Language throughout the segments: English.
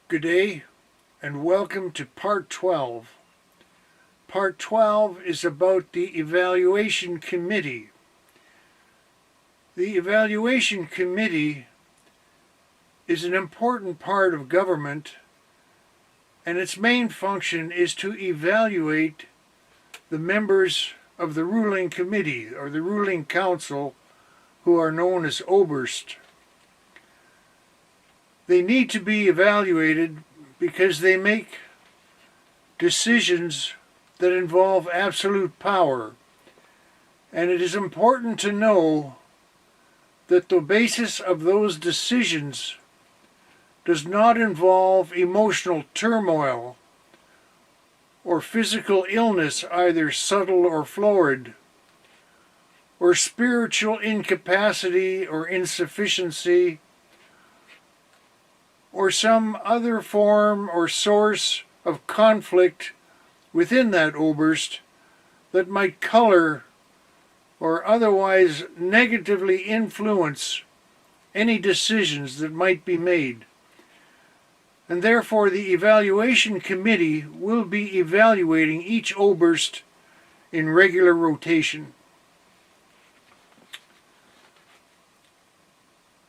Good day and welcome to Part 12. Part 12 is about the Evaluation Committee. The Evaluation Committee is an important part of government, and its main function is to evaluate the members of the ruling committee or the ruling council, who are known as Oberst. They need to be evaluated because they make decisions that involve absolute power. And it is important to know that the basis of those decisions does not involve emotional turmoil or physical illness, either subtle or florid, or spiritual incapacity or insufficiency, or some other form or source of conflict within that Oberst that might color or otherwise negatively influence any decisions that might be made. And therefore the Evaluation Committee will be evaluating each Oberst in regular rotation.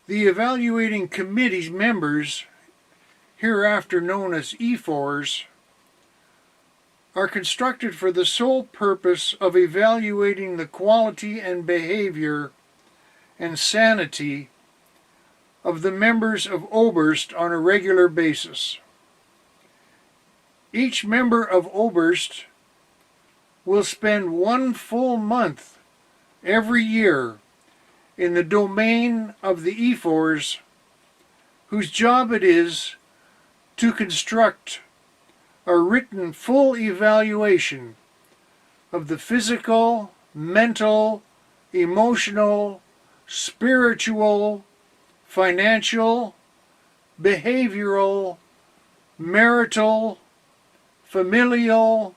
The Evaluating Committee's members, hereafter known as Ephors, are constructed for the sole purpose of evaluating the quality and behavior and sanity of the members of Oberst on a regular basis. Each member of Oberst will spend 1 full month every year in the domain of the Ephors, whose job it is to construct a written full evaluation of the physical, mental, emotional, spiritual, financial, behavioral, marital, familial,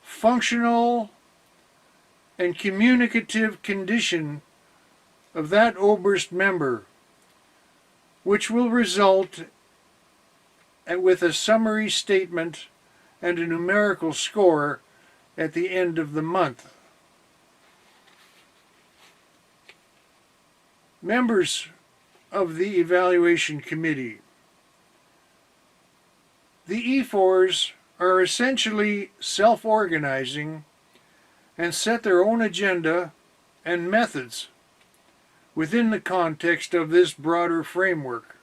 functional, and communicative condition of that Oberst member, which will result with a summary statement and a numerical score at the end of the month. Members of the Evaluation Committee. The Ephors are essentially self-organizing and set their own agenda and methods within the context of this broader framework.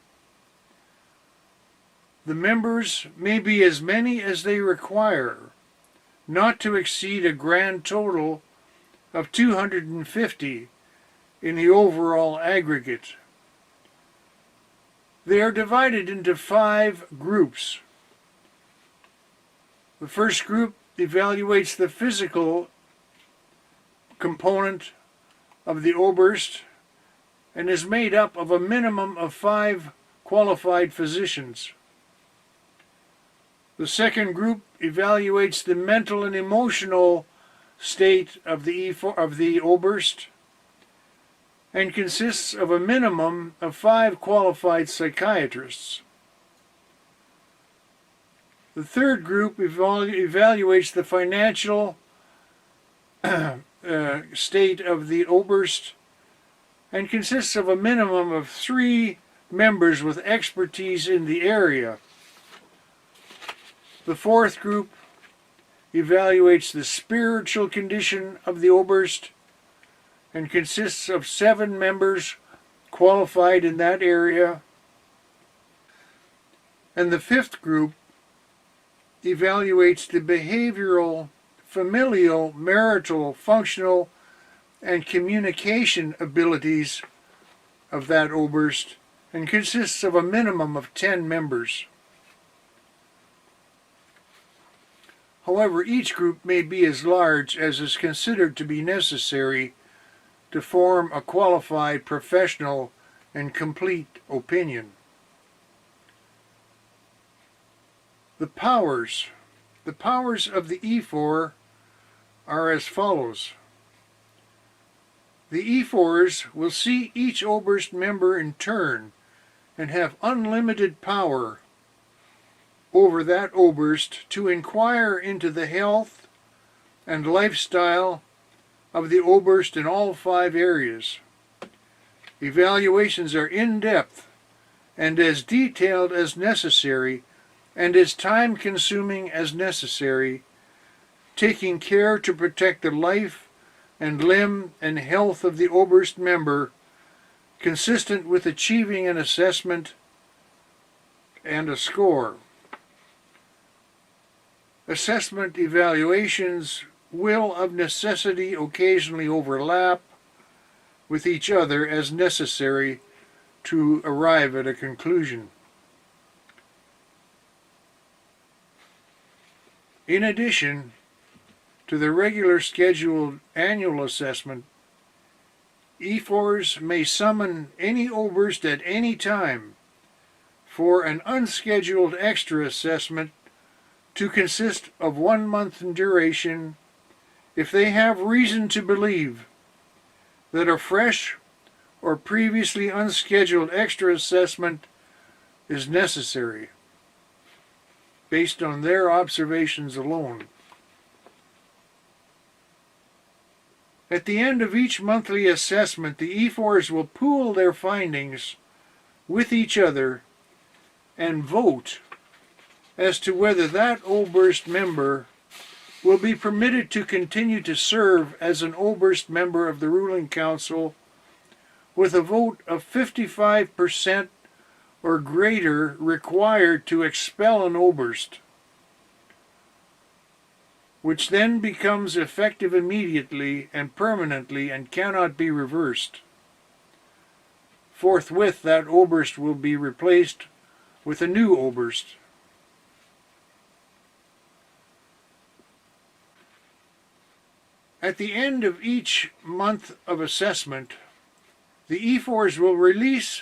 The members may be as many as they require, not to exceed a grand total of 250 in the overall aggregate. They are divided into 5 groups. The first group evaluates the physical component of the Oberst and is made up of a minimum of 5 qualified physicians. The second group evaluates the mental and emotional state of the Oberst and consists of a minimum of 5 qualified psychiatrists. The third group evaluates the financial state of the Oberst and consists of a minimum of 3 members with expertise in the area. The fourth group evaluates the spiritual condition of the Oberst and consists of 7 members qualified in that area. And the fifth group evaluates the behavioral, familial, marital, functional, and communication abilities of that Oberst and consists of a minimum of 10 members. However, each group may be as large as is considered to be necessary to form a qualified, professional, and complete opinion. The powers of the Ephor are as follows. The Ephors will see each Oberst member in turn and have unlimited power over that Oberst to inquire into the health and lifestyle of the Oberst in all 5 areas. Evaluations are in-depth and as detailed as necessary and as time-consuming as necessary, taking care to protect the life and limb and health of the Oberst member, consistent with achieving an assessment and a score. Assessment evaluations will of necessity occasionally overlap with each other as necessary to arrive at a conclusion. In addition to the regular scheduled annual assessment, Ephors may summon any Oberst at any time for an unscheduled extra assessment to consist of 1 month in duration if they have reason to believe that a fresh or previously unscheduled extra assessment is necessary, based on their observations alone. At the end of each monthly assessment, the Ephors will pool their findings with each other and vote as to whether that Oberst member will be permitted to continue to serve as an Oberst member of the ruling council with a vote of 55% or greater required to expel an Oberst, which then becomes effective immediately and permanently and cannot be reversed. Forthwith that Oberst will be replaced with a new Oberst. At the end of each month of assessment, the Ephors will release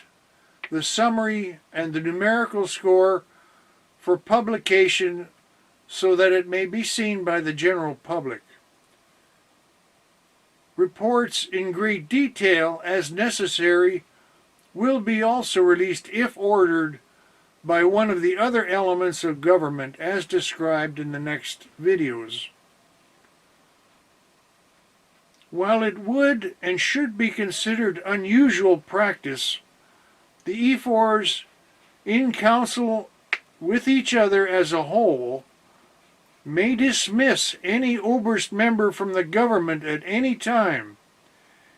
the summary and the numerical score for publication so that it may be seen by the general public. Reports in great detail as necessary will be also released if ordered by one of the other elements of government as described in the next videos. While it would and should be considered unusual practice, the Ephors, in council with each other as a whole, may dismiss any Oberst member from the government at any time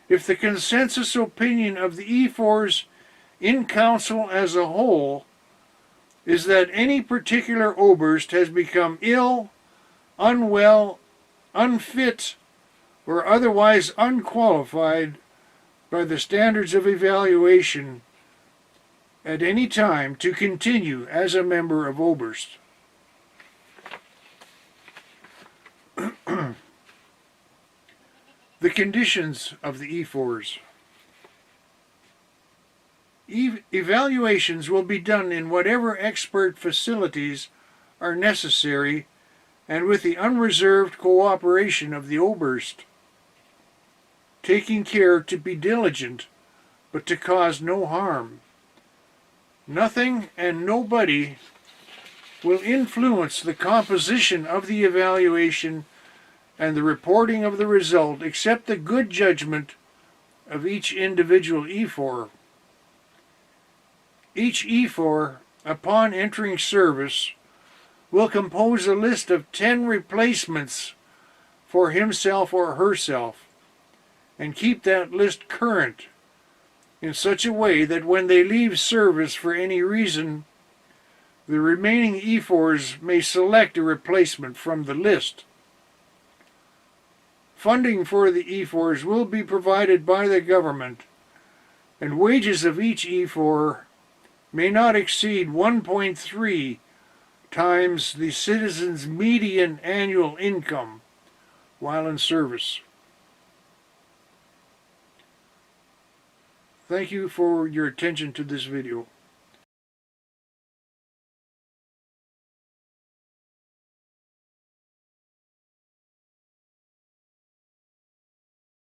if the consensus opinion of the Ephors in council as a whole is that any particular Oberst has become ill, unwell, unfit, or otherwise unqualified by the standards of evaluation at any time to continue as a member of Oberst. The conditions of the Ephors. Evaluations will be done in whatever expert facilities are necessary and with the unreserved cooperation of the Oberst, taking care to be diligent but to cause no harm. Nothing and nobody will influence the composition of the evaluation and the reporting of the result except the good judgment of each individual Ephor. Each Ephor, upon entering service, will compose a list of 10 replacements for himself or herself and keep that list current in such a way that when they leave service for any reason, the remaining Ephors may select a replacement from the list. Funding for the Ephors will be provided by the government, and wages of each Ephor may not exceed 1.3 times the citizen's median annual income while in service. Thank you for your attention to this video.